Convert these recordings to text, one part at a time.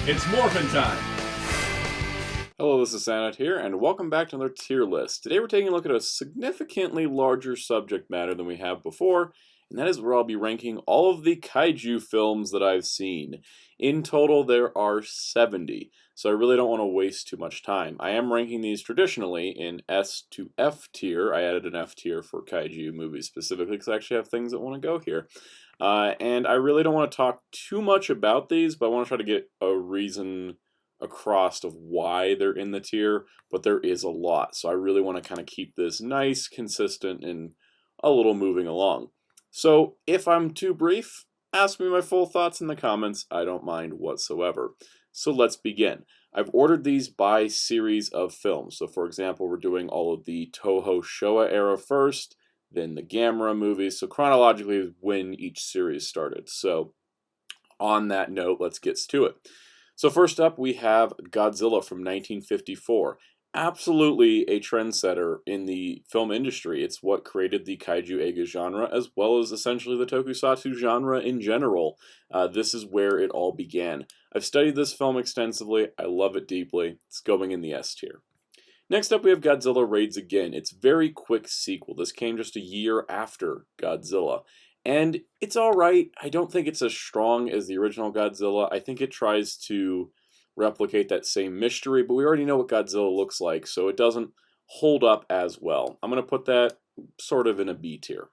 It's morphin' time! Hello, this is Soundout here, and welcome back to another tier list. Today we're taking a look at a significantly larger subject matter than we have before, and that is where I'll be ranking all of the Kaiju films that I've seen. In total, there are 70, so I really don't want to waste too much time. I am ranking these traditionally in S to F tier. I added an F tier for Kaiju movies specifically because I actually have things that want to go here. And I really don't want to talk too much about these, but I want to try to get a reason across of why they're in the tier, but there is a lot. So I really want to kind of keep this nice, consistent, and a little moving along. So if I'm too brief, ask me my full thoughts in the comments. I don't mind whatsoever. So let's begin. I've ordered these by series of films. So for example, we're doing all of the Toho Showa era first, then the Gamera movies. So chronologically is when each series started. So on that note, let's get to it. So first up, we have Godzilla from 1954. Absolutely a trendsetter in the film industry. It's what created the Kaiju Eiga genre, as well as essentially the Tokusatsu genre in general. This is where it all began. I've studied this film extensively. I love it deeply. It's going in the S tier. Next up, we have Godzilla Raids Again. It's a very quick sequel. This came just a year after Godzilla. And it's alright. I don't think it's as strong as the original Godzilla. I think it tries to replicate that same mystery, but we already know what Godzilla looks like, so it doesn't hold up as well. I'm going to put that sort of in a B tier.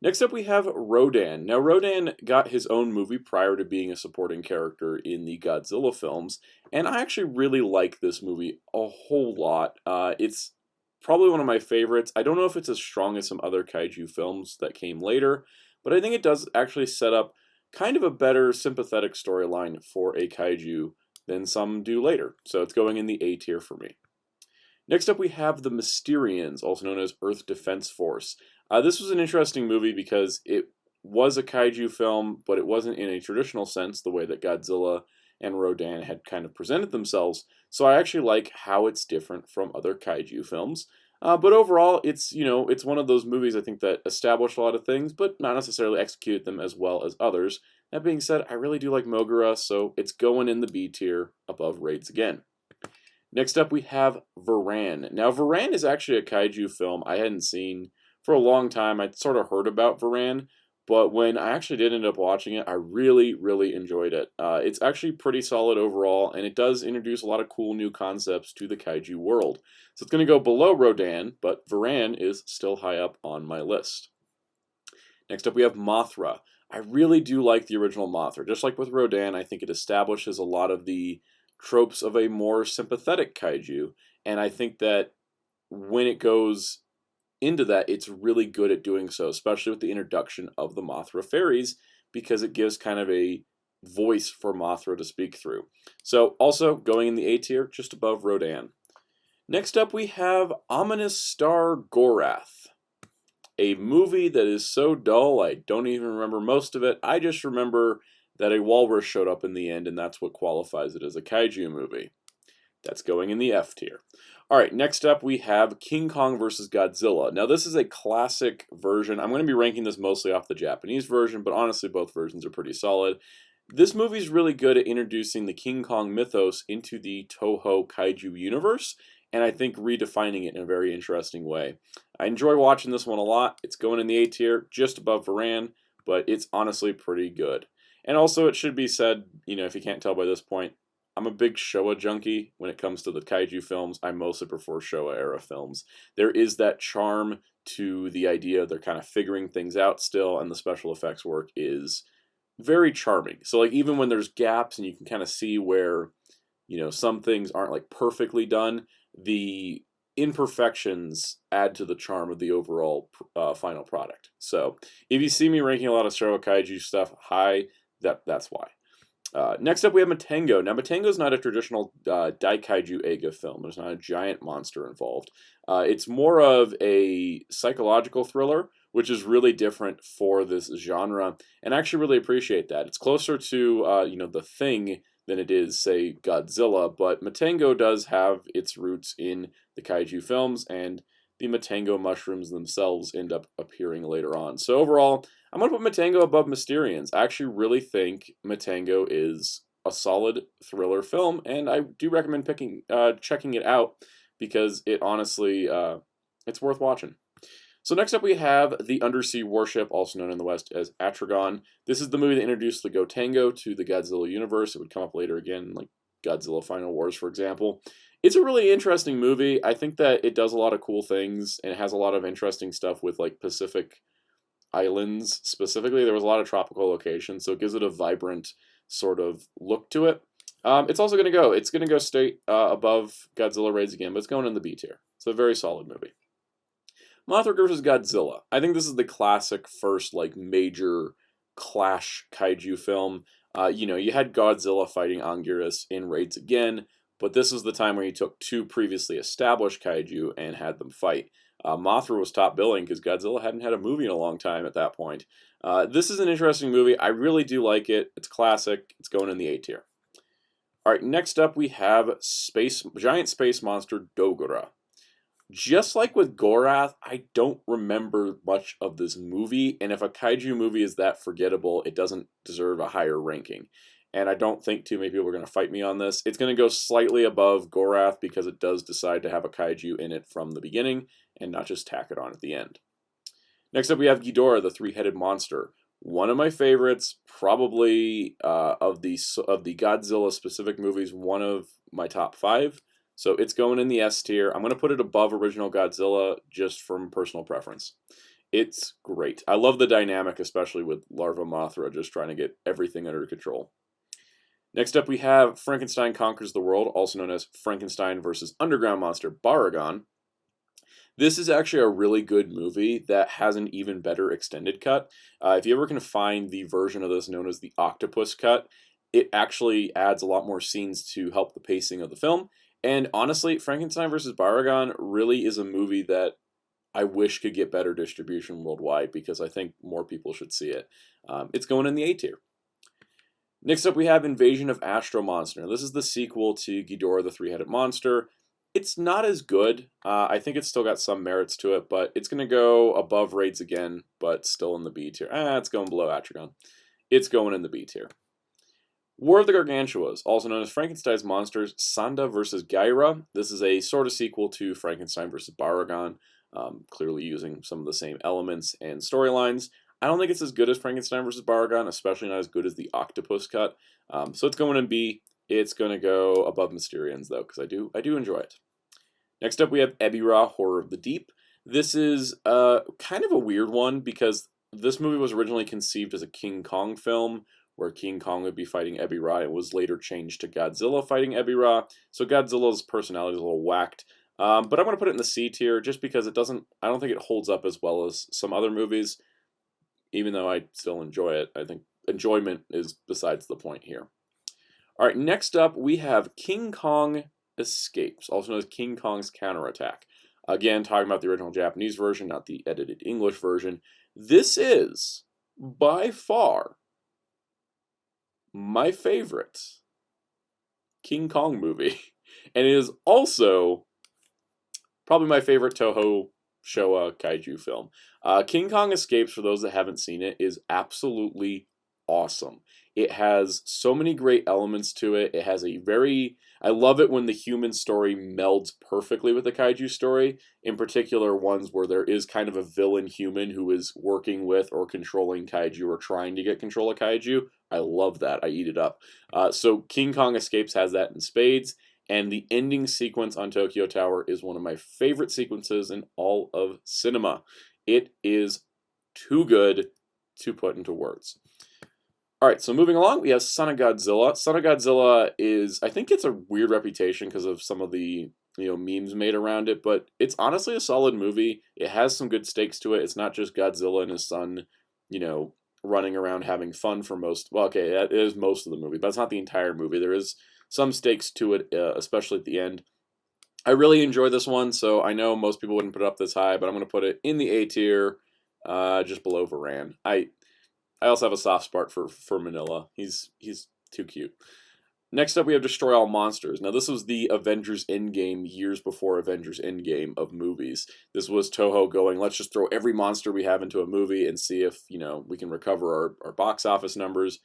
Next up we have Rodan. Now Rodan got his own movie prior to being a supporting character in the Godzilla films, and I actually really like this movie a whole lot. It's probably one of my favorites. I don't know if it's as strong as some other Kaiju films that came later, but I think it does actually set up kind of a better sympathetic storyline for a Kaiju than some do later. So it's going in the A tier for me. Next up we have the Mysterians, also known as Earth Defense Force. This was an interesting movie because it was a Kaiju film, but it wasn't in a traditional sense, the way that Godzilla and Rodan had kind of presented themselves. So I actually like how it's different from other Kaiju films. But overall, it's one of those movies I think that established a lot of things, but not necessarily executed them as well as others. That being said, I really do like Mothra, so it's going in the B tier above Raids Again. Next up, we have Varan. Now, Varan is actually a Kaiju film I hadn't seen for a long time. I'd sort of heard about Varan, but when I actually did end up watching it, I really, really enjoyed it. It's actually pretty solid overall, and it does introduce a lot of cool new concepts to the Kaiju world. So it's going to go below Rodan, but Varan is still high up on my list. Next up, we have Mothra. I really do like the original Mothra. Just like with Rodan, I think it establishes a lot of the tropes of a more sympathetic Kaiju, and I think that when it goes into that, it's really good at doing so, especially with the introduction of the Mothra fairies, because it gives kind of a voice for Mothra to speak through. So also going in the A tier, just above Rodan. Next up we have Ominous Star Gorath, a movie that is so dull I don't even remember most of it. I just remember that a walrus showed up in the end, and that's what qualifies it as a Kaiju movie. That's going in the F tier. Alright, next up we have King Kong vs. Godzilla. Now this is a classic version. I'm going to be ranking this mostly off the Japanese version, but honestly both versions are pretty solid. This movie is really good at introducing the King Kong mythos into the Toho Kaiju universe, and I think redefining it in a very interesting way. I enjoy watching this one a lot. It's going in the A tier, just above Varan, but it's honestly pretty good. And also it should be said, if you can't tell by this point, I'm a big Showa junkie when it comes to the Kaiju films. I mostly prefer Showa era films. There is that charm to the idea they're kind of figuring things out still, and the special effects work is very charming. So like even when there's gaps and you can kind of see where, some things aren't like perfectly done, the imperfections add to the charm of the overall final product. So if you see me ranking a lot of Showa Kaiju stuff high, that's why. Next up, we have Matengo. Now, Matengo is not a traditional Daikaiju Eiga film. There's not a giant monster involved. It's more of a psychological thriller, which is really different for this genre, and I actually really appreciate that. It's closer to, The Thing than it is, say, Godzilla, but Matengo does have its roots in the Kaiju films, and the Matengo mushrooms themselves end up appearing later on. So overall, I'm going to put Matengo above Mysterians. I actually really think Matengo is a solid thriller film, and I do recommend checking it out because it honestly it's worth watching. So next up we have the undersea warship, also known in the West as Atragon. This is the movie that introduced the Gotengo to the Godzilla universe. It would come up later again, like Godzilla Final Wars, for example. It's a really interesting movie. I think that it does a lot of cool things, and it has a lot of interesting stuff with like Pacific Islands specifically. There was a lot of tropical locations, so it gives it a vibrant sort of look to it. It's also going to go straight above Godzilla Raids Again, but it's going in the B tier. It's a very solid movie. Mothra vs. Godzilla. I think this is the classic first like major clash kaiju film. You had Godzilla fighting Anguirus in Raids Again, but this is the time where you took two previously established kaiju and had them fight. Mothra was top billing because Godzilla hadn't had a movie in a long time at that point. This is an interesting movie. I really do like it. It's classic. It's going in the A tier. All right, next up we have giant space monster Dogora. Just like with Gorath, I don't remember much of this movie, and if a kaiju movie is that forgettable, it doesn't deserve a higher ranking. And I don't think too many people are going to fight me on this. It's going to go slightly above Gorath because it does decide to have a kaiju in it from the beginning and not just tack it on at the end. Next up we have Ghidorah, the three-headed monster. One of my favorites, probably of the Godzilla specific movies, one of my top 5. So it's going in the S tier. I'm going to put it above original Godzilla just from personal preference. It's great. I love the dynamic, especially with Larva Mothra just trying to get everything under control. Next up we have Frankenstein Conquers the World, also known as Frankenstein vs. Underground Monster Baragon. This is actually a really good movie that has an even better extended cut. If you ever can find the version of this known as the Octopus cut, it actually adds a lot more scenes to help the pacing of the film. And honestly, Frankenstein vs. Baragon really is a movie that I wish could get better distribution worldwide because I think more people should see it. It's going in the A tier. Next up we have Invasion of Astro Monster. Now, this is the sequel to Ghidorah the Three-Headed Monster. It's not as good. I think it's still got some merits to it, but it's going to go above Raids Again, but still in the B tier. It's going below Atragon. It's going in the B tier. War of the Gargantuas, also known as Frankenstein's Monsters, Sanda vs. Gaira. This is a sort of sequel to Frankenstein vs. Baragon, clearly using some of the same elements and storylines. I don't think it's as good as Frankenstein vs. Baragon, especially not as good as the Octopus cut. So it's going in B. It's going to go above Mysterians, though, because I do enjoy it. Next up, we have Ebirah, Horror of the Deep. This is kind of a weird one because this movie was originally conceived as a King Kong film, where King Kong would be fighting Ebirah. It was later changed to Godzilla fighting Ebirah, so Godzilla's personality is a little whacked. But I'm going to put it in the C tier just because I don't think it holds up as well as some other movies, even though I still enjoy it. I think enjoyment is besides the point here. All right, next up we have King Kong Escapes, also known as King Kong's Counterattack. Again, talking about the original Japanese version, not the edited English version. This is, by far, my favorite King Kong movie. And it is also probably my favorite Toho Showa Kaiju film. King Kong Escapes, for those that haven't seen it, is absolutely awesome. It has so many great elements to it. It has I love it when the human story melds perfectly with the kaiju story, in particular ones where there is kind of a villain human who is working with or controlling kaiju or trying to get control of kaiju. I love that. I eat it up. So King Kong Escapes has that in spades, and the ending sequence on Tokyo Tower is one of my favorite sequences in all of cinema. It is too good to put into words. All right, so moving along, we have Son of Godzilla. Son of Godzilla is, I think it's a weird reputation because of some of the memes made around it, but it's honestly a solid movie. It has some good stakes to it. It's not just Godzilla and his son, running around having fun for most. Well, okay, that is most of the movie, but it's not the entire movie. There is some stakes to it, especially at the end. I really enjoy this one, so I know most people wouldn't put it up this high, but I'm going to put it in the A tier, just below Varan. I also have a soft spot for Manila. He's too cute. Next up, we have Destroy All Monsters. Now, this was the Avengers Endgame years before Avengers Endgame of movies. This was Toho going, let's just throw every monster we have into a movie and see if, we can recover our box office numbers.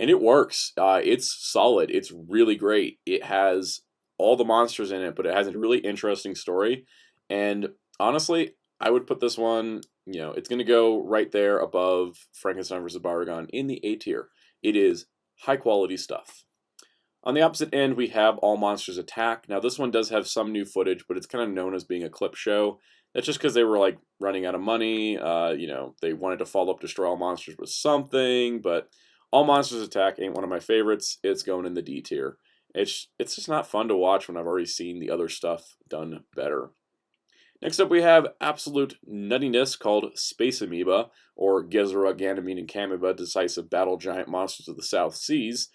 And it works. It's solid. It's really great. It has all the monsters in it, but it has a really interesting story. And honestly, I would put this one, it's going to go right there above Frankenstein vs. Baragon in the A tier. It is high quality stuff. On the opposite end, we have All Monsters Attack. Now, this one does have some new footage, but it's kind of known as being a clip show. That's just because they were like running out of money. They wanted to follow up Destroy All Monsters with something, but All Monsters Attack ain't one of my favorites. It's going in the D tier. It's just not fun to watch when I've already seen the other stuff done better. Next up, we have absolute nuttiness called Space Amoeba, or Gezra, Ganymede, and Kamiba, Decisive Battle Giant Monsters of the South Seas.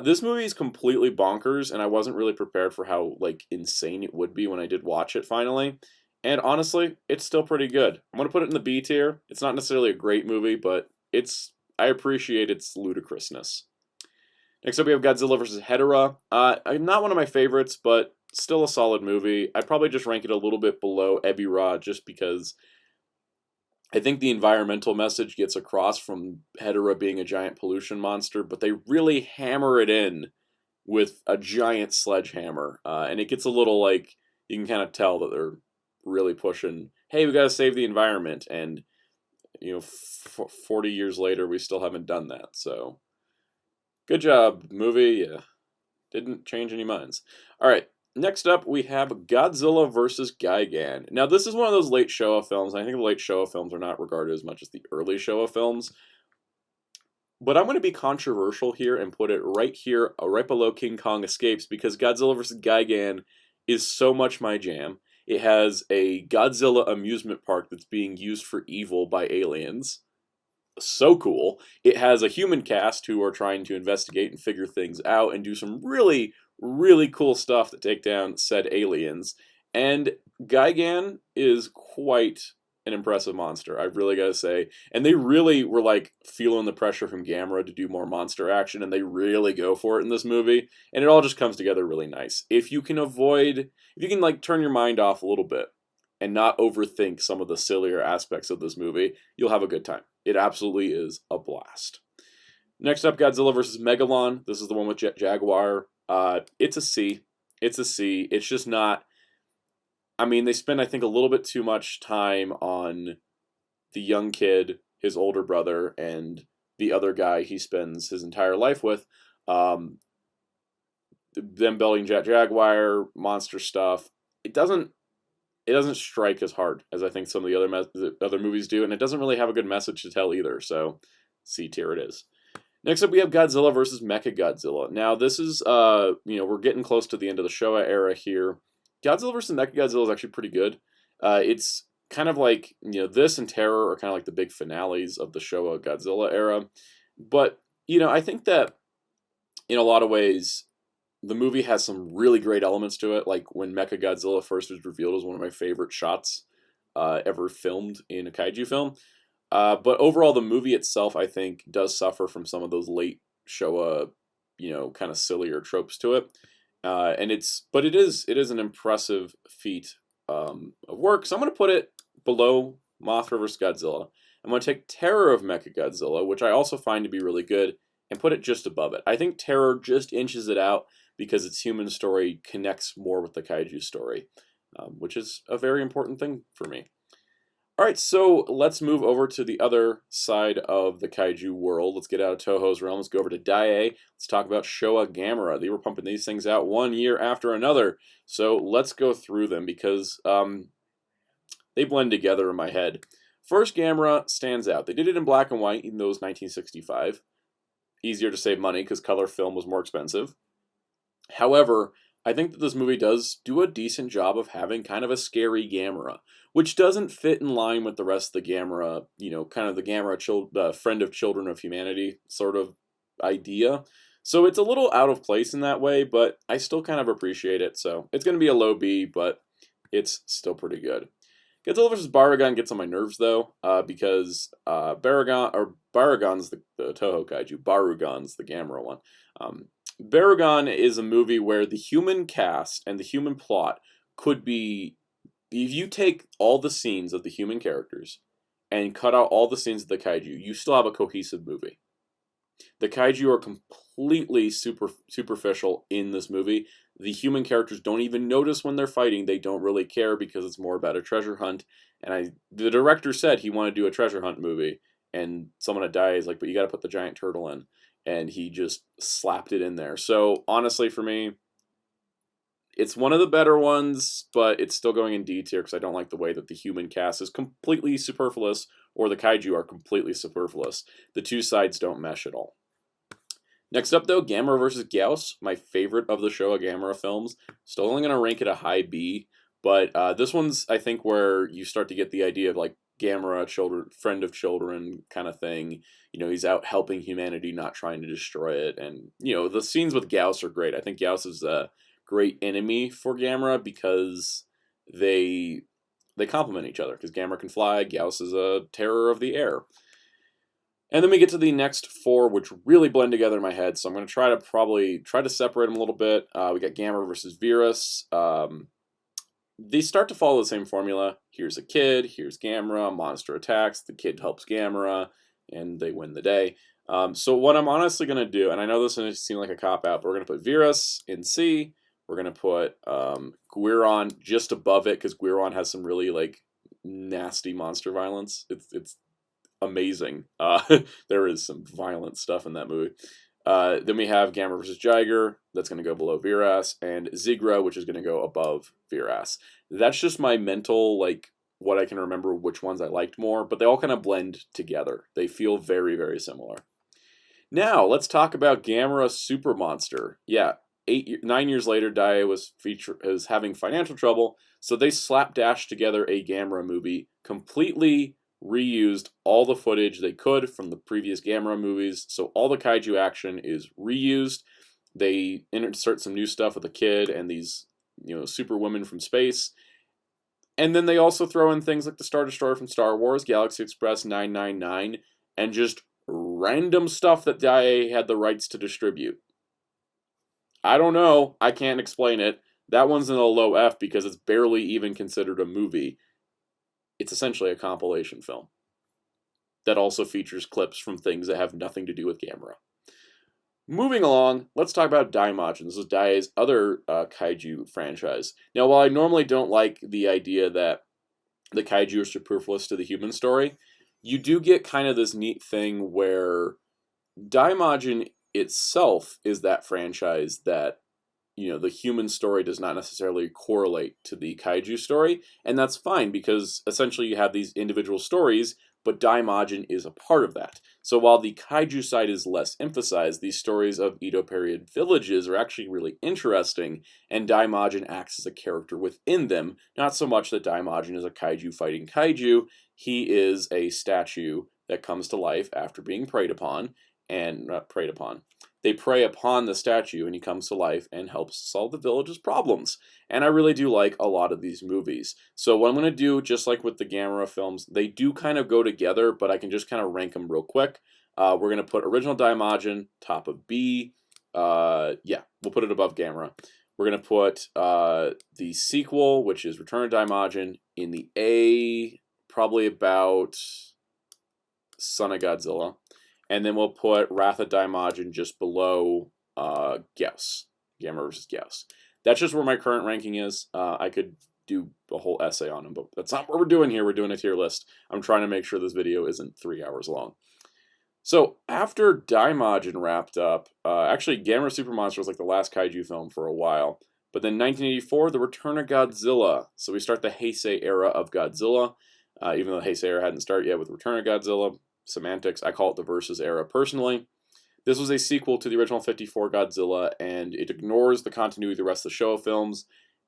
This movie is completely bonkers, and I wasn't really prepared for how insane it would be when I did watch it finally. And honestly, it's still pretty good. I'm going to put it in the B tier. It's not necessarily a great movie, but I appreciate its ludicrousness. Next up, we have Godzilla vs. Hedorah. Not one of my favorites, but still a solid movie. I'd probably just rank it a little bit below Ebirah, just because I think the environmental message gets across from Hedorah being a giant pollution monster, but they really hammer it in with a giant sledgehammer. And it gets a little you can kind of tell that they're really pushing, hey, we got to save the environment. And, 40 years later, we still haven't done that. So, good job, movie. Didn't change any minds. All right. Next up, we have Godzilla vs. Gigan. Now, this is one of those late Showa films. I think the late Showa films are not regarded as much as the early Showa films. But I'm going to be controversial here and put it right here, right below King Kong Escapes, because Godzilla vs. Gigan is so much my jam. It has a Godzilla amusement park that's being used for evil by aliens. So cool. It has a human cast who are trying to investigate and figure things out and do some really, really cool stuff to take down said aliens. And Gigan is quite an impressive monster, I've really got to say. And they really were feeling the pressure from Gamera to do more monster action, and they really go for it in this movie. And it all just comes together really nice. If you can turn your mind off a little bit and not overthink some of the sillier aspects of this movie, you'll have a good time. It absolutely is a blast. Next up, Godzilla vs. Megalon. This is the one with Jet Jaguar. It's a C. It's a C. It's just not... they spend, I think, a little bit too much time on the young kid, his older brother, and the other guy he spends his entire life with. Them building Jet Jaguar, monster stuff. It doesn't strike as hard as I think some of the other movies do, and it doesn't really have a good message to tell either, so C tier it is. Next up, we have Godzilla vs. Mechagodzilla. Now, this is, we're getting close to the end of the Showa era here. Godzilla vs. Mechagodzilla is actually pretty good. It's kind of this and Terror are kind of the big finales of the Showa Godzilla era. But, I think that in a lot of ways, the movie has some really great elements to it, like when Mechagodzilla first was revealed as one of my favorite shots ever filmed in a kaiju film. But overall, the movie itself, I think, does suffer from some of those late Showa, kind of sillier tropes to it. But it is an impressive feat of work. So I'm going to put it below Mothra vs. Godzilla. I'm going to take Terror of Mechagodzilla, which I also find to be really good, and put it just above it. I think Terror just inches it out because its human story connects more with the kaiju story, which is a very important thing for me. Alright, so let's move over to the other side of the kaiju world. Let's get out of Toho's realm. Let's go over to Daiei. Let's talk about Showa Gamera. They were pumping these things out one year after another. So let's go through them because they blend together in my head. First, Gamera stands out. They did it in black and white, even though it was 1965. Easier to save money because color film was more expensive. However, I think that this movie does do a decent job of having kind of a scary Gamera, which doesn't fit in line with the rest of the Gamera, kind of the Gamera friend of children of humanity sort of idea. So it's a little out of place in that way, but I still kind of appreciate it. So it's going to be a low B, but it's still pretty good. Godzilla vs. Baragon gets on my nerves, though, because Baragon's the Toho Kaiju, Barugon's the Gamera one. Baragon is a movie where the human cast and the human plot could be... If you take all the scenes of the human characters and cut out all the scenes of the kaiju, you still have a cohesive movie. The kaiju are completely superficial in this movie. The human characters don't even notice when they're fighting. They don't really care because it's more about a treasure hunt. And the director said he wanted to do a treasure hunt movie, and someone at Dai is like, but you got to put the giant turtle in, and he just slapped it in there. So honestly, for me, it's one of the better ones, but it's still going in D tier because I don't like the way that the human cast is completely superfluous, or the kaiju are completely superfluous. The two sides don't mesh at all. Next up, though, Gamera vs. Gyaos, my favorite of the Showa Gamera films. Still only going to rank it a high B, but this one's, I think, where you start to get the idea of, like, Gamera, friend of children kind of thing. You know, he's out helping humanity, not trying to destroy it. And, you know, the scenes with Gyaos are great. I think Gyaos is a great enemy for Gamera because they complement each other. Because Gamera can fly, Gyaos is a terror of the air. And then we get to the next four, which really blend together in my head. So I'm going to try to separate them a little bit. We got Gamera versus Virus. They start to follow the same formula. Here's a kid, here's Gamera, monster attacks, the kid helps Gamera, and they win the day. So what I'm honestly going to do, and I know this is going to seem like a cop-out, but we're going to put Virus in C. We're going to put Guiron just above it, because Guiron has some really, like, nasty monster violence. It's amazing. There is some violent stuff in that movie. Then we have Gamera versus Jiger. That's going to go below Viras. And Zigra, which is going to go above Viras. That's just my mental, like, what I can remember which ones I liked more. But they all kind of blend together. They feel very, very similar. Now, let's talk about Gamera Super Monster. Yeah, 9 years later, Dai was having financial trouble. So they slapdashed together a Gamera movie, completely reused all the footage they could from the previous Gamera movies. So all the kaiju action is reused. They insert some new stuff with a kid and these, you know, super women from space. And then they also throw in things like the Star Destroyer from Star Wars, Galaxy Express 999, and just random stuff that Dai had the rights to distribute. I don't know. I can't explain it. That one's in a low F because it's barely even considered a movie. It's essentially a compilation film that also features clips from things that have nothing to do with Gamera. Moving along, let's talk about Daimajin. This is Dai's other kaiju franchise. Now, while I normally don't like the idea that the kaiju are superfluous to the human story, you do get kind of this neat thing where Daimajin itself is that franchise that, you know, the human story does not necessarily correlate to the kaiju story, and that's fine because essentially you have these individual stories, but Daimajin is a part of that. So while the kaiju side is less emphasized, these stories of Edo period villages are actually really interesting, and Daimajin acts as a character within them, not so much that Daimajin is a kaiju fighting kaiju. He is a statue that comes to life after being preyed upon, and not preyed upon. They prey upon the statue and he comes to life and helps solve the village's problems. And I really do like a lot of these movies. So what I'm going to do, just like with the Gamera films, they do kind of go together, but I can just kind of rank them real quick. We're going to put original Daimajin, top of B. Yeah, we'll put it above Gamera. We're going to put the sequel, which is Return of Daimajin, in the A, probably about Son of Godzilla. And then we'll put Wrath of Daimajin just below Gyaos. Gamera versus Gyaos. That's just where my current ranking is. I could do a whole essay on them, but that's not what we're doing here. We're doing a tier list. I'm trying to make sure this video isn't 3 hours long. So after Daimajin wrapped up, actually Gamera Super Monster was like the last kaiju film for a while. But then 1984, The Return of Godzilla. So we start the Heisei era of Godzilla. Even though the Heisei era hadn't started yet with Return of Godzilla. Semantics, I call it the Versus era personally. This was a sequel to the original 54 Godzilla, and it ignores the continuity of the rest of the Showa films,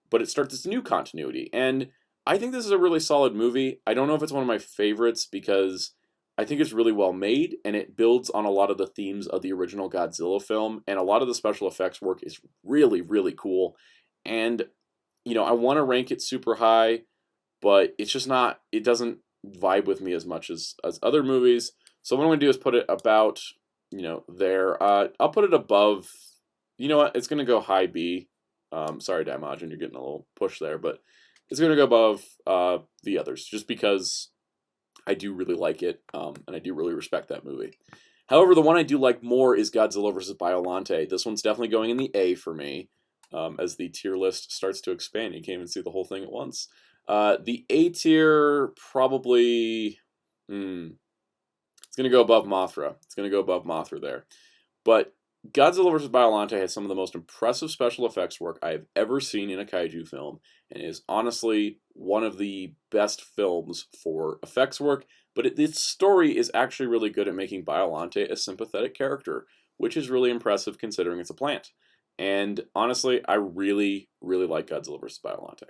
but it starts this new continuity. And I think this is a really solid movie. I don't know if it's one of my favorites because I think it's really well made, and it builds on a lot of the themes of the original Godzilla film, and a lot of the special effects work is really, really cool. And, you know, I want to rank it super high, but it's just not, it doesn't vibe with me as much as other movies. So what I'm going to do is put it about, you know, there. I'll put it above, you know what, it's going to go high B. Sorry, Daimajin, you're getting a little push there, but it's going to go above the others, just because I do really like it, and I do really respect that movie. However, the one I do like more is Godzilla vs. Biollante. This one's definitely going in the A for me. As the tier list starts to expand, you can't even see the whole thing at once. The A tier, probably... it's going to go above Mothra. It's going to go above Mothra there. But Godzilla vs. Biollante has some of the most impressive special effects work I have ever seen in a kaiju film, and is honestly one of the best films for effects work, but its story is actually really good at making Biollante a sympathetic character, which is really impressive considering it's a plant. And honestly, I really, really like Godzilla vs. Biollante.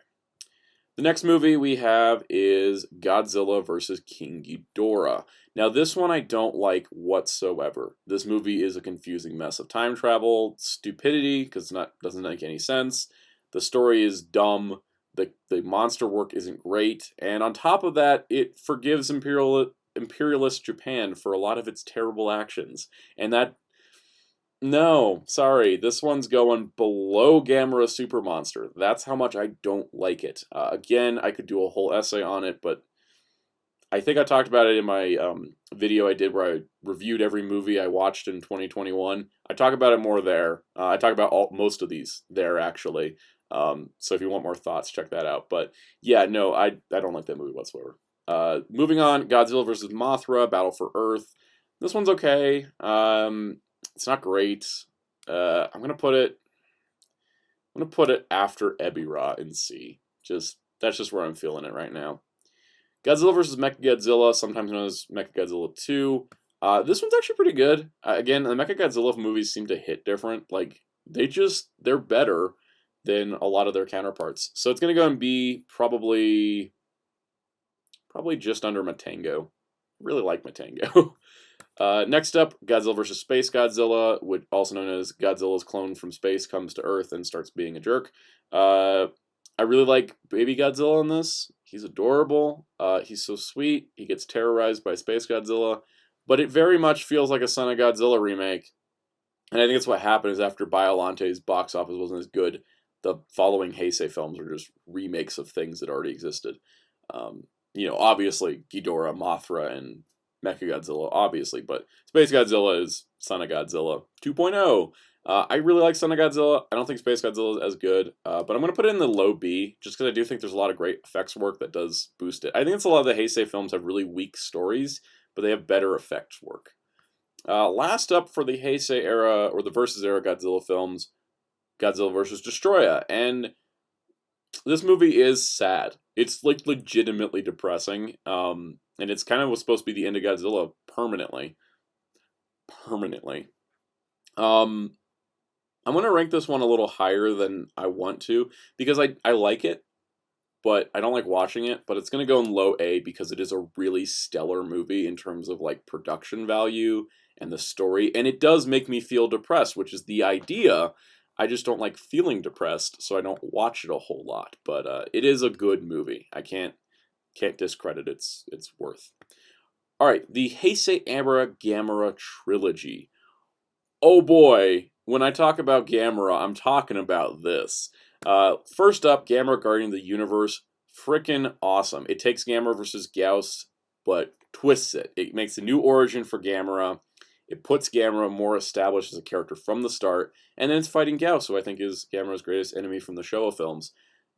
The next movie we have is Godzilla vs. King Ghidorah. Now, this one I don't like whatsoever. This movie is a confusing mess of time travel, stupidity, because it doesn't make any sense. The story is dumb. The monster work isn't great. And on top of that, it forgives imperialist Japan for a lot of its terrible actions. And that... No, sorry. This one's going below Gamera Super Monster. That's how much I don't like it. Again, I could do a whole essay on it, but I think I talked about it in my video I did where I reviewed every movie I watched in 2021. I talk about it more there. I talk about most of these there, actually. So if you want more thoughts, check that out. But yeah, no, I don't like that movie whatsoever. Moving on, Godzilla vs. Mothra, Battle for Earth. This one's okay. It's not great. I'm gonna put it after Ebirah in C. That's just where I'm feeling it right now. Godzilla vs. Mechagodzilla, sometimes known as Mechagodzilla 2. This one's actually pretty good. Again, the Mechagodzilla movies seem to hit different. Like they're better than a lot of their counterparts. So it's gonna go and be probably just under Matango. Really like Matango. Next up, Godzilla vs. Space Godzilla, which also known as Godzilla's clone from space comes to Earth and starts being a jerk. I really like Baby Godzilla in this. He's adorable. He's so sweet. He gets terrorized by Space Godzilla, but it very much feels like a Son of Godzilla remake. And I think that's what happened is after Biolante's box office wasn't as good, the following Heisei films were just remakes of things that already existed. Obviously Ghidorah, Mothra, and Mechagodzilla, obviously, but Space Godzilla is Son of Godzilla 2.0. I really like Son of Godzilla. I don't think Space Godzilla is as good, but I'm going to put it in the low B, just because I do think there's a lot of great effects work that does boost it. I think it's a lot of the Heisei films have really weak stories, but they have better effects work. Last up for the Heisei era, or the Versus era Godzilla films, Godzilla vs. Destroya, and this movie is sad. It's like legitimately depressing, and it's kind of was supposed to be the end of Godzilla permanently. I'm going to rank this one a little higher than I want to, because I like it, but I don't like watching it, but it's going to go in low A because it is a really stellar movie in terms of like production value and the story, and it does make me feel depressed, which is the idea. I just don't like feeling depressed, so I don't watch it a whole lot, but it is a good movie. I can't discredit its worth. All right, the Heisei Gamera trilogy. Oh boy, when I talk about Gamera, I'm talking about this. First up, Gamera Guardian of the Universe, frickin' awesome. It takes Gamera versus Gyaos, but twists it. It makes a new origin for Gamera. It puts Gamera more established as a character from the start, and then it's fighting Gyaos, who I think is Gamera's greatest enemy from the Showa films.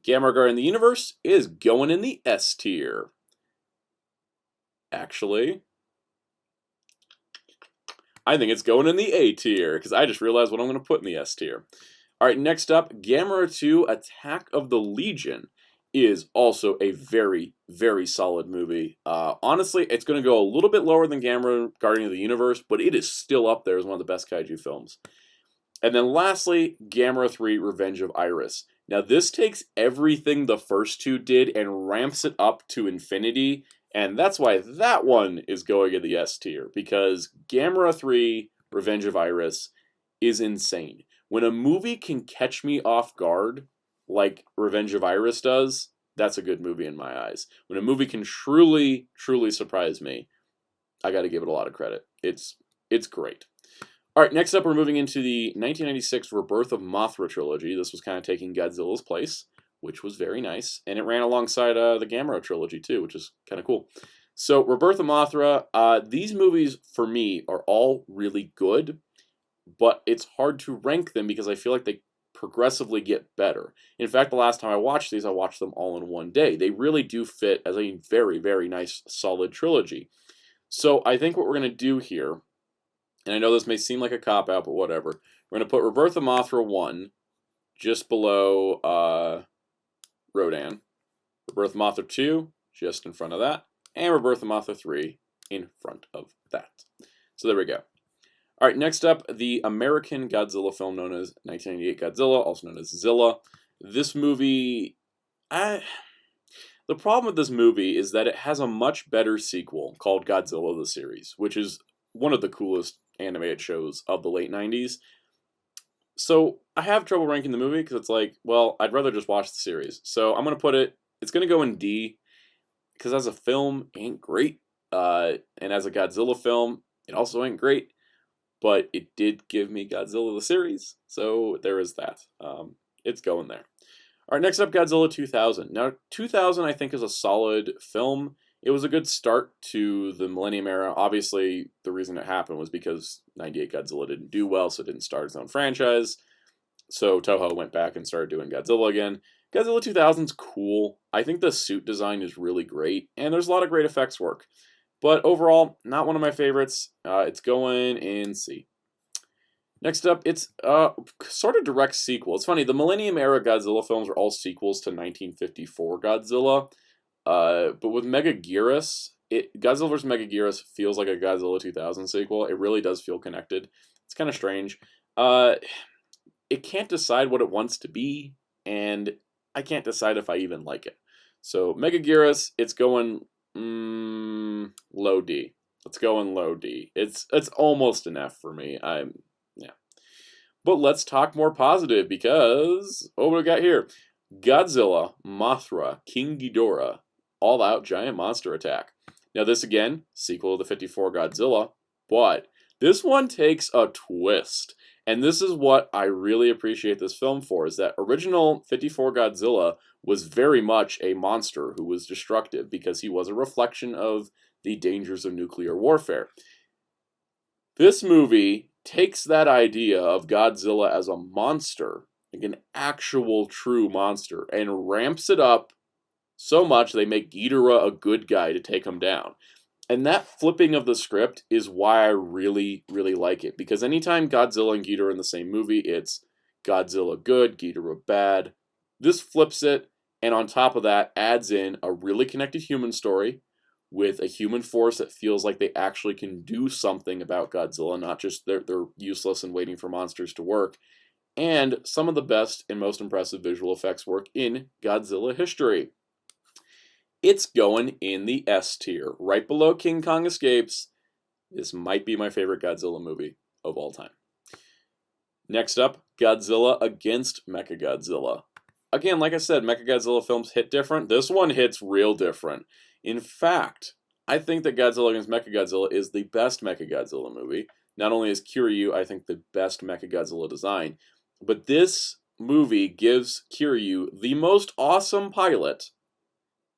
Gamera Guardian of the Universe is going in the S tier. Actually, I think it's going in the A tier, because I just realized what I'm going to put in the S tier. Alright, next up, Gamera 2 Attack of the Legion is also a very, very solid movie. Honestly, it's going to go a little bit lower than Gamera Guardian of the Universe, but it is still up there as one of the best kaiju films. And then lastly, Gamera 3 Revenge of Iris. Now this takes everything the first two did and ramps it up to infinity, and that's why that one is going in the S tier, because Gamera 3 Revenge of Iris is insane. When a movie can catch me off guard, like Revenge of Iris does, that's a good movie in my eyes. When a movie can truly, truly surprise me, I gotta give it a lot of credit. It's great. Alright, next up we're moving into the 1996 Rebirth of Mothra trilogy. This was kind of taking Godzilla's place, which was very nice. And it ran alongside the Gamera trilogy too, which is kind of cool. So Rebirth of Mothra, these movies for me are all really good, but it's hard to rank them because I feel like they progressively get better. In fact, the last time I watched these, I watched them all in one day. They really do fit as a very, very nice, solid trilogy. So I think what we're going to do here, and I know this may seem like a cop-out, but whatever. We're going to put Rebirth of Mothra 1 just below Rodan. Rebirth of Mothra 2 just in front of that. And Rebirth of Mothra 3 in front of that. So there we go. All right, next up, the American Godzilla film known as 1998 Godzilla, also known as Zilla. This movie, the problem with this movie is that it has a much better sequel called Godzilla the Series, which is one of the coolest animated shows of the late 90s. So I have trouble ranking the movie because it's like, well, I'd rather just watch the series. So I'm going to put it, it's going to go in D, because as a film, it ain't great. And as a Godzilla film, it also ain't great. But it did give me Godzilla the series, so there is that. It's going there. All right, next up, Godzilla 2000. Now, 2000 I think is a solid film. It was a good start to the Millennium era. Obviously, the reason it happened was because 98 Godzilla didn't do well, so it didn't start its own franchise. So Toho went back and started doing Godzilla again. Godzilla 2000's cool. I think the suit design is really great, and there's a lot of great effects work. But overall, not one of my favorites. It's going in C. Next up, it's sort of direct sequel. It's funny, the Millennium era Godzilla films are all sequels to 1954 Godzilla. But with Megaguirus, Godzilla vs. Megaguirus feels like a Godzilla 2000 sequel. It really does feel connected. It's kind of strange. It can't decide what it wants to be, and I can't decide if I even like it. So Megaguirus, it's going low D. Let's go in low D. It's almost an F for me. Yeah. But let's talk more positive because what we got here? Godzilla, Mothra, King Ghidorah, All Out Giant Monster Attack. Now this again, sequel to the 54 Godzilla, but this one takes a twist. And this is what I really appreciate this film for, is that original 54 Godzilla was very much a monster who was destructive because he was a reflection of the dangers of nuclear warfare. This movie takes that idea of Godzilla as a monster, like an actual true monster, and ramps it up so much they make Ghidorah a good guy to take him down. And that flipping of the script is why I really, really like it. Because anytime Godzilla and Ghidorah are in the same movie, it's Godzilla good, Ghidorah bad. This flips it, and on top of that, adds in a really connected human story with a human force that feels like they actually can do something about Godzilla, not just they're useless and waiting for monsters to work. And some of the best and most impressive visual effects work in Godzilla history. It's going in the S tier, right below King Kong Escapes. This might be my favorite Godzilla movie of all time. Next up, Godzilla against Mechagodzilla. Again, like I said, Mechagodzilla films hit different. This one hits real different. In fact, I think that Godzilla against Mechagodzilla is the best Mechagodzilla movie. Not only is Kiryu, I think, the best Mechagodzilla design, but this movie gives Kiryu the most awesome pilot,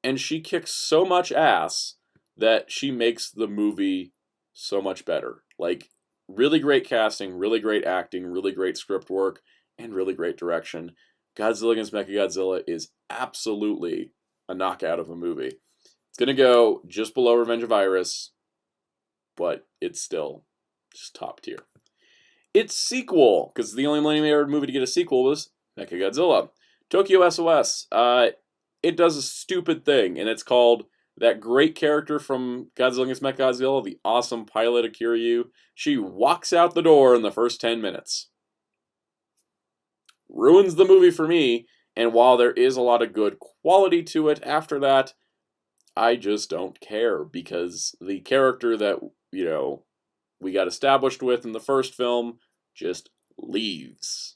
and she kicks so much ass that she makes the movie so much better. Like, really great casting, really great acting, really great script work, and really great direction. Godzilla against Mechagodzilla is absolutely a knockout of a movie. It's going to go just below Revenge of Iris, but it's still just top tier. Its sequel, because the only Millennium era movie to get a sequel was Mechagodzilla. Tokyo SOS. It does a stupid thing, and it's called that great character from Godzilla against Mechagodzilla, the awesome pilot Kiryu. She walks out the door in the first 10 minutes. Ruins the movie for me, and while there is a lot of good quality to it after that, I just don't care, because the character that, we got established with in the first film just leaves.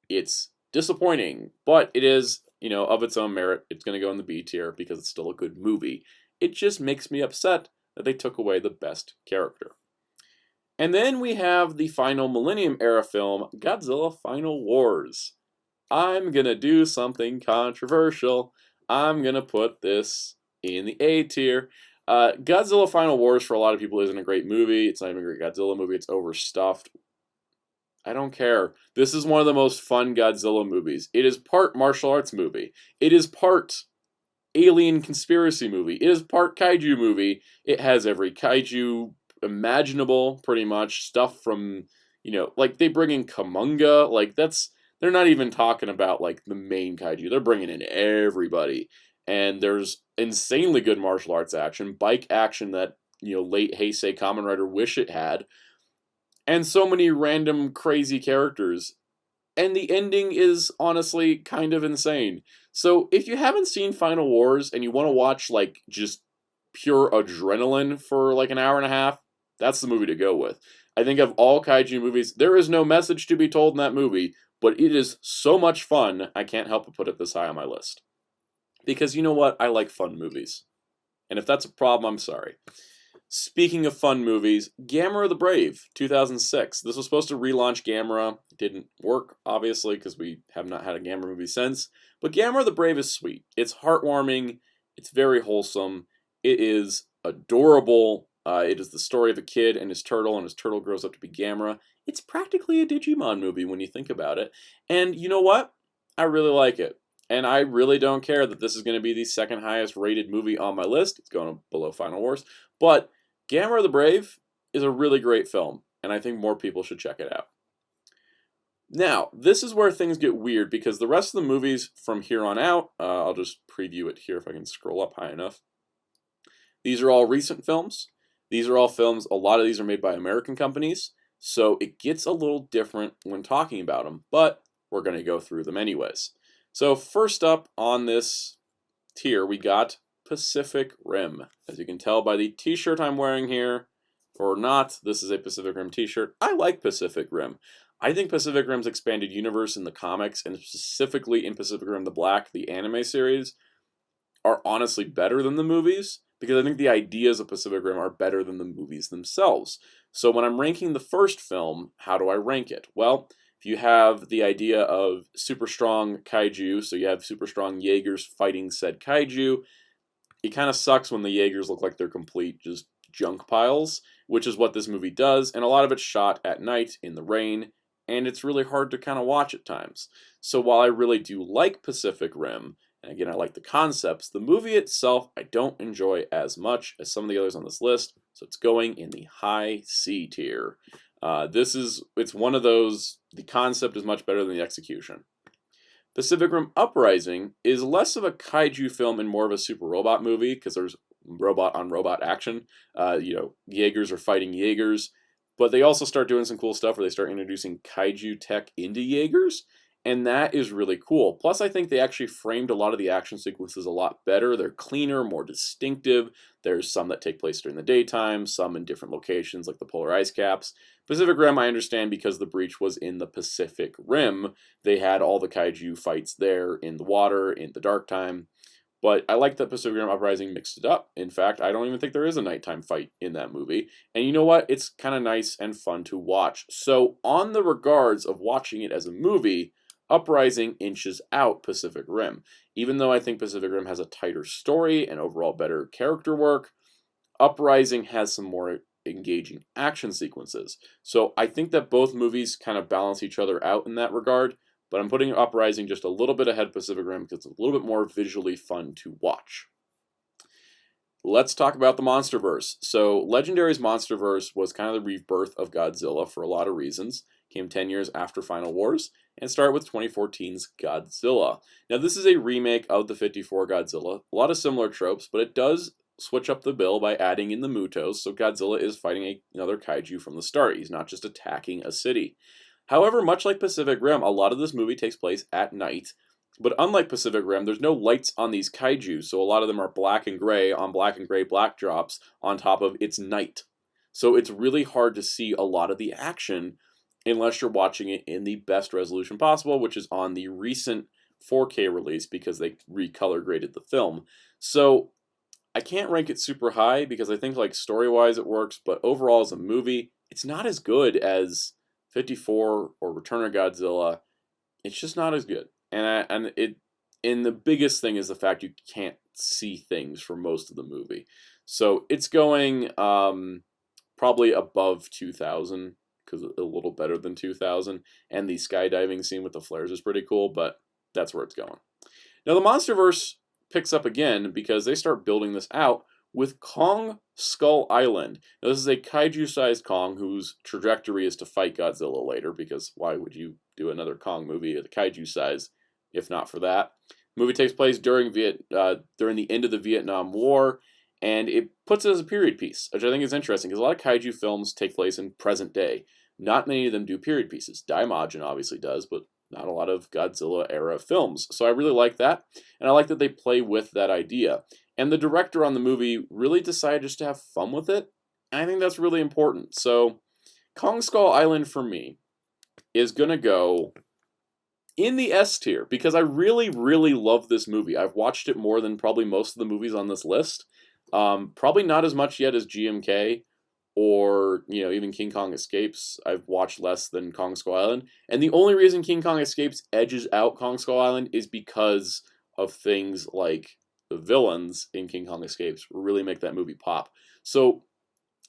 It's disappointing, but it is, of its own merit. It's going to go in the B tier because it's still a good movie. It just makes me upset that they took away the best character. And then we have the final Millennium era film, Godzilla Final Wars. I'm going to do something controversial. I'm going to put this in the A tier. Godzilla Final Wars for a lot of people isn't a great movie. It's not even a great Godzilla movie. It's overstuffed. I don't care. This is one of the most fun Godzilla movies. It is part martial arts movie. It is part alien conspiracy movie. It is part kaiju movie. It has every kaiju imaginable, pretty much. Stuff from, like they bring in Kamunga. Like they're not even talking about like the main kaiju. They're bringing in everybody. And there's insanely good martial arts action, bike action that, late Heisei Kamen Rider wish it had. And so many random crazy characters. And the ending is honestly kind of insane. So if you haven't seen Final Wars and you want to watch like just pure adrenaline for like an hour and a half, that's the movie to go with. I think of all kaiju movies, there is no message to be told in that movie, but it is so much fun, I can't help but put it this high on my list. Because you know what? I like fun movies. And if that's a problem, I'm sorry. Speaking of fun movies, Gamera the Brave, 2006. This was supposed to relaunch Gamera. It didn't work, obviously, because we have not had a Gamera movie since. But Gamera the Brave is sweet. It's heartwarming. It's very wholesome. It is adorable. It is the story of a kid and his turtle grows up to be Gamera. It's practically a Digimon movie when you think about it. And you know what? I really like it. And I really don't care that this is going to be the second highest rated movie on my list. It's going below Final Wars. But Gamera the Brave is a really great film, and I think more people should check it out. Now, this is where things get weird, because the rest of the movies from here on out, I'll just preview it here if I can scroll up high enough. These are all recent films. These are all films, a lot of these are made by American companies, so it gets a little different when talking about them, but we're going to go through them anyways. So first up on this tier, we got Pacific Rim. As you can tell by the t-shirt I'm wearing here, or not, this is a Pacific Rim t-shirt. I like Pacific Rim. I think Pacific Rim's expanded universe in the comics, and specifically in Pacific Rim the Black, the anime series, are honestly better than the movies, because I think the ideas of Pacific Rim are better than the movies themselves. So when I'm ranking the first film, how do I rank it? Well, if you have the idea of super strong kaiju, so you have super strong Jaegers fighting said kaiju, it kind of sucks when the Jaegers look like they're complete just junk piles, which is what this movie does, and a lot of it's shot at night in the rain, and it's really hard to kind of watch at times. So while I really do like Pacific Rim, and again I like the concepts, the movie itself I don't enjoy as much as some of the others on this list, so it's going in the high C tier. It's one of those, the concept is much better than the execution. Pacific Rim Uprising is less of a kaiju film and more of a super robot movie, because there's robot on robot action. Jaegers are fighting Jaegers, but they also start doing some cool stuff where they start introducing kaiju tech into Jaegers, and that is really cool. Plus, I think they actually framed a lot of the action sequences a lot better. They're cleaner, more distinctive. There's some that take place during the daytime, some in different locations like the polar ice caps. Pacific Rim, I understand, because the breach was in the Pacific Rim. They had all the kaiju fights there in the water, in the dark time. But I like that Pacific Rim Uprising mixed it up. In fact, I don't even think there is a nighttime fight in that movie. And you know what? It's kind of nice and fun to watch. So on the regards of watching it as a movie, Uprising inches out Pacific Rim. Even though I think Pacific Rim has a tighter story and overall better character work, Uprising has some more engaging action sequences. So I think that both movies kind of balance each other out in that regard, but I'm putting Uprising just a little bit ahead of Pacific Rim because it's a little bit more visually fun to watch. Let's talk about the Monsterverse. So Legendary's Monsterverse was kind of the rebirth of Godzilla for a lot of reasons. Came 10 years after Final Wars, and started with 2014's Godzilla. Now this is a remake of the 54 Godzilla. A lot of similar tropes, but it does switch up the bill by adding in the Mutos, so Godzilla is fighting another kaiju from the start. He's not just attacking a city. However, much like Pacific Rim, a lot of this movie takes place at night. But unlike Pacific Rim, there's no lights on these kaiju, so a lot of them are black and gray on black and gray backdrops on top of it's night. So it's really hard to see a lot of the action unless you're watching it in the best resolution possible, which is on the recent 4K release because they recolor graded the film. So I can't rank it super high because I think like story-wise it works, but overall as a movie, it's not as good as 54 or Return of Godzilla. It's just not as good. And the biggest thing is the fact you can't see things for most of the movie. So it's going probably above 2000, because a little better than 2000. And the skydiving scene with the flares is pretty cool, but that's where it's going. Now the Monsterverse picks up again because they start building this out with Kong Skull Island. Now this is a kaiju-sized Kong whose trajectory is to fight Godzilla later, because why would you do another Kong movie at the kaiju size if not for that? The movie takes place during the end of the Vietnam War, and it puts it as a period piece, which I think is interesting because a lot of kaiju films take place in present day. Not many of them do period pieces. Daimajin obviously does, but not a lot of Godzilla era films. So I really like that, and I like that they play with that idea. And the director on the movie really decided just to have fun with it. And I think that's really important. So Kong Skull Island for me is going to go in the S tier because I really, really love this movie. I've watched it more than probably most of the movies on this list. Probably not as much yet as GMK or, even King Kong Escapes. I've watched less than Kong Skull Island. And the only reason King Kong Escapes edges out Kong Skull Island is because of things like the villains in King Kong Escapes really make that movie pop. So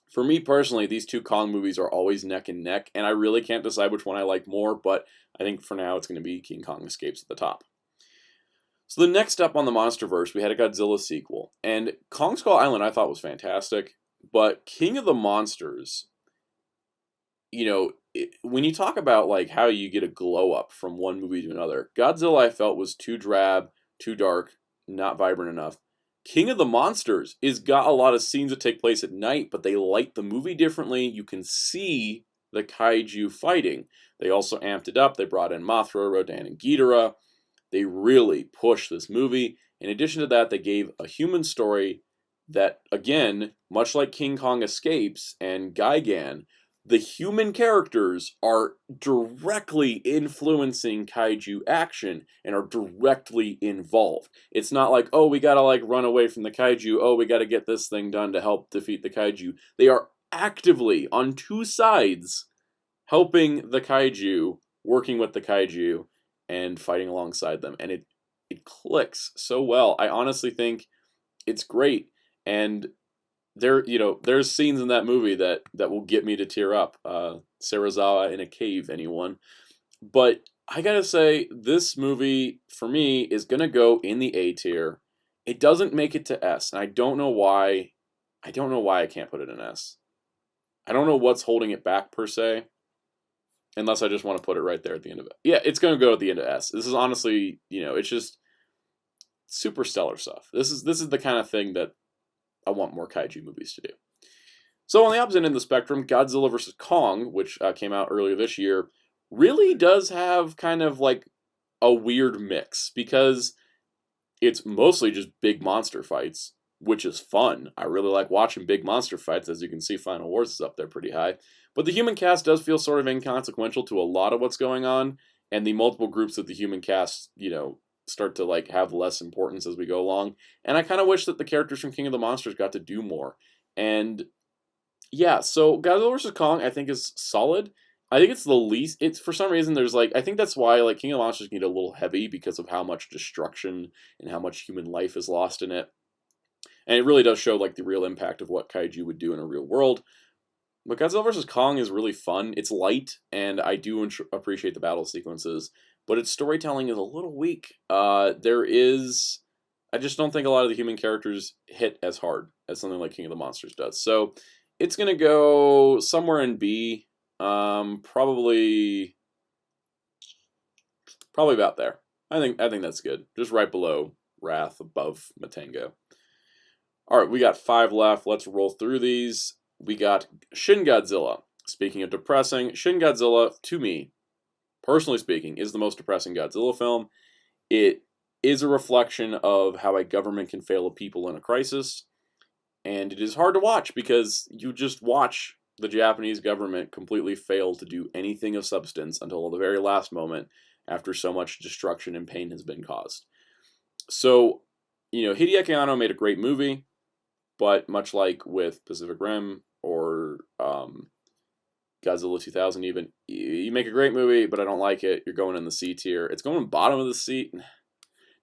for me personally, these two Kong movies are always neck and neck, and I really can't decide which one I like more, but I think for now it's going to be King Kong Escapes at the top. So the next up on the Monsterverse, we had a Godzilla sequel, and Kong Skull Island I thought was fantastic, but King of the Monsters, when you talk about like how you get a glow up from one movie to another, Godzilla I felt was too drab, too dark, not vibrant enough. King of the Monsters is got a lot of scenes that take place at night, but they light the movie differently. You can see the kaiju fighting. They also amped it up. They brought in Mothra, Rodan, and Ghidorah. They really pushed this movie. In addition to that, they gave a human story that, again, much like King Kong Escapes and Gigan, the human characters are directly influencing kaiju action and are directly involved. It's not like, oh, we gotta run away from the kaiju, oh, we gotta get this thing done to help defeat the kaiju. They are actively on two sides helping the kaiju, working with the kaiju, and fighting alongside them. And it clicks so well. I honestly think it's great. And there's scenes in that movie that will get me to tear up. Serizawa in a cave, anyone. But I gotta say, this movie, for me, is gonna go in the A tier. It doesn't make it to S, and I don't know why. I don't know why I can't put it in S. I don't know what's holding it back, per se. Unless I just want to put it right there at the end of it. Yeah, it's gonna go at the end of S. This is honestly, it's just super stellar stuff. This is the kind of thing that I want more kaiju movies to do. So on the opposite end of the spectrum, Godzilla vs. Kong, which came out earlier this year, really does have kind of like a weird mix because it's mostly just big monster fights, which is fun. I really like watching big monster fights. As you can see, Final Wars is up there pretty high. But the human cast does feel sort of inconsequential to a lot of what's going on, and the multiple groups of the human cast, start to have less importance as we go along. And I kind of wish that the characters from King of the Monsters got to do more. And yeah, so Godzilla vs. Kong I think is solid. I think it's the least, it's for some reason there's I think that's why King of the Monsters can get a little heavy because of how much destruction and how much human life is lost in it. And it really does show the real impact of what kaiju would do in a real world. But Godzilla vs. Kong is really fun. It's light, and I do appreciate the battle sequences, but its storytelling is a little weak. I just don't think a lot of the human characters hit as hard as something like King of the Monsters does. So it's gonna go somewhere in B, probably about there. I think that's good. Just right below Wrath, above Matango. All right, we got 5 left. Let's roll through these. We got Shin Godzilla. Speaking of depressing, Shin Godzilla, to me, personally speaking, is the most depressing Godzilla film. It is a reflection of how a government can fail a people in a crisis. And it is hard to watch because you just watch the Japanese government completely fail to do anything of substance until the very last moment after so much destruction and pain has been caused. So, Hideaki Anno made a great movie, but much like with Pacific Rim or Godzilla 2000 even, you make a great movie, but I don't like it. You're going in the C tier. It's going bottom of the C.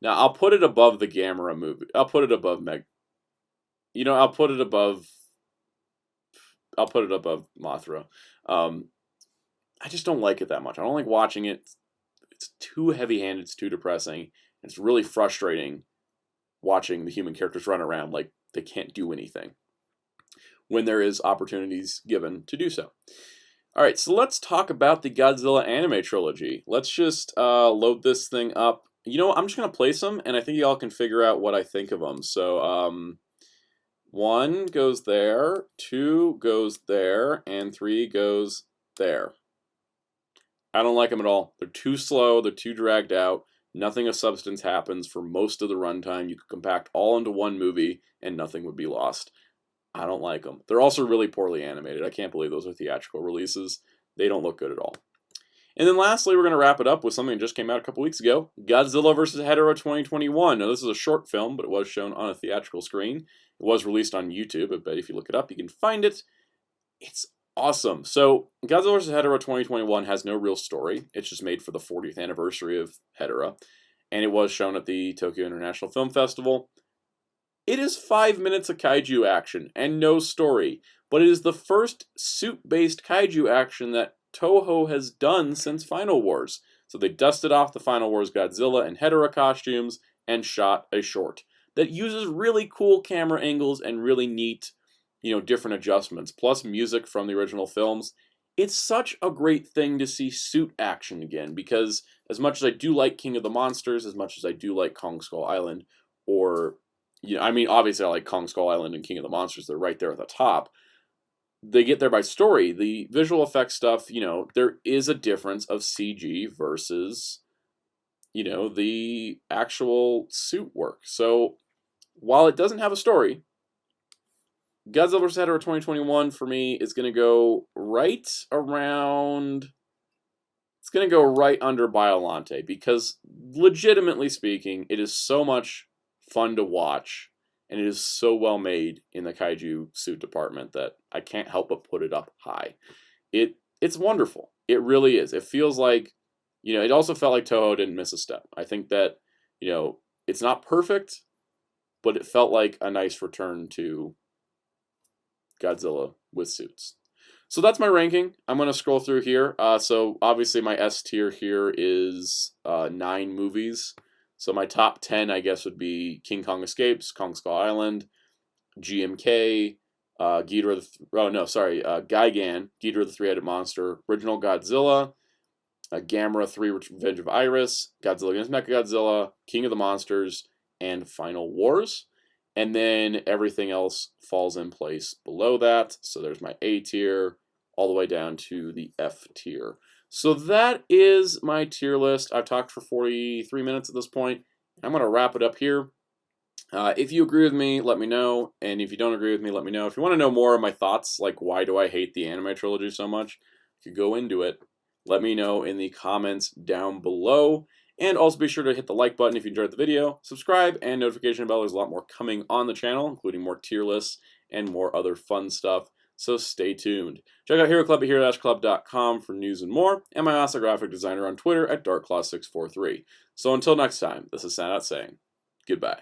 Now, I'll put it above the Gamera movie. I'll put it above Meg. You know, I'll put it above Mothra. I just don't like it that much. I don't like watching it. It's too heavy-handed. It's too depressing. It's really frustrating watching the human characters run around like they can't do anything when there is opportunities given to do so. All right, so let's talk about the Godzilla anime trilogy. Let's just load this thing up. You know, I'm just going to place them, and I think y'all can figure out what I think of them. So, 1 goes there, 2 goes there, and 3 goes there. I don't like them at all. They're too slow, they're too dragged out. Nothing of substance happens for most of the runtime. You could compact all into one movie, and nothing would be lost. I don't like them. They're also really poorly animated. I can't believe those are theatrical releases. They don't look good at all. And then lastly, we're going to wrap it up with something that just came out a couple weeks ago. Godzilla vs. Hedorah 2021. Now, this is a short film, but it was shown on a theatrical screen. It was released on YouTube. I bet if you look it up, you can find it. It's awesome. So, Godzilla vs. Hedorah 2021 has no real story. It's just made for the 40th anniversary of Hedorah. And it was shown at the Tokyo International Film Festival. It is 5 minutes of kaiju action and no story, but it is the first suit-based kaiju action that Toho has done since Final Wars. So they dusted off the Final Wars Godzilla and Hedorah costumes and shot a short that uses really cool camera angles and really neat, different adjustments, plus music from the original films. It's such a great thing to see suit action again, because as much as I do like King of the Monsters, as much as I do like Kong Skull Island, or obviously I like Kong Skull Island and King of the Monsters. They're right there at the top. They get there by story. The visual effects stuff, there is a difference of CG versus, the actual suit work. So while it doesn't have a story, Godzilla vs. Hedorah 2021 for me is going to go right around... It's going to go right under Biollante, because legitimately speaking, it is so much fun to watch, and it is so well made in the kaiju suit department that I can't help but put it up high. It's wonderful. It really is. It feels like, it also felt like Toho didn't miss a step. I think that, it's not perfect, but it felt like a nice return to Godzilla with suits. So that's my ranking. I'm going to scroll through here. So obviously my S tier here is 9 movies. So my top 10, I guess, would be King Kong Escapes, Kong Skull Island, GMK, Gigan, Ghidorah the Three-Headed Monster, Original Godzilla, Gamera 3, Revenge of Iris, Godzilla Against Mechagodzilla, King of the Monsters, and Final Wars. And then everything else falls in place below that. So there's my A tier, all the way down to the F tier. So that is my tier list. I've talked for 43 minutes at this point. I'm going to wrap it up here. If you agree with me, let me know. And if you don't agree with me, let me know. If you want to know more of my thoughts, like why do I hate the anime trilogy so much, you could go into it. Let me know in the comments down below. And also be sure to hit the like button if you enjoyed the video, subscribe, and notification bell. There's a lot more coming on the channel, including more tier lists and more other fun stuff. So stay tuned. Check out Hero Club at hero-club.com for news and more, and my awesome graphic designer on Twitter at darkclaw643. So until next time, this is Soundout saying goodbye.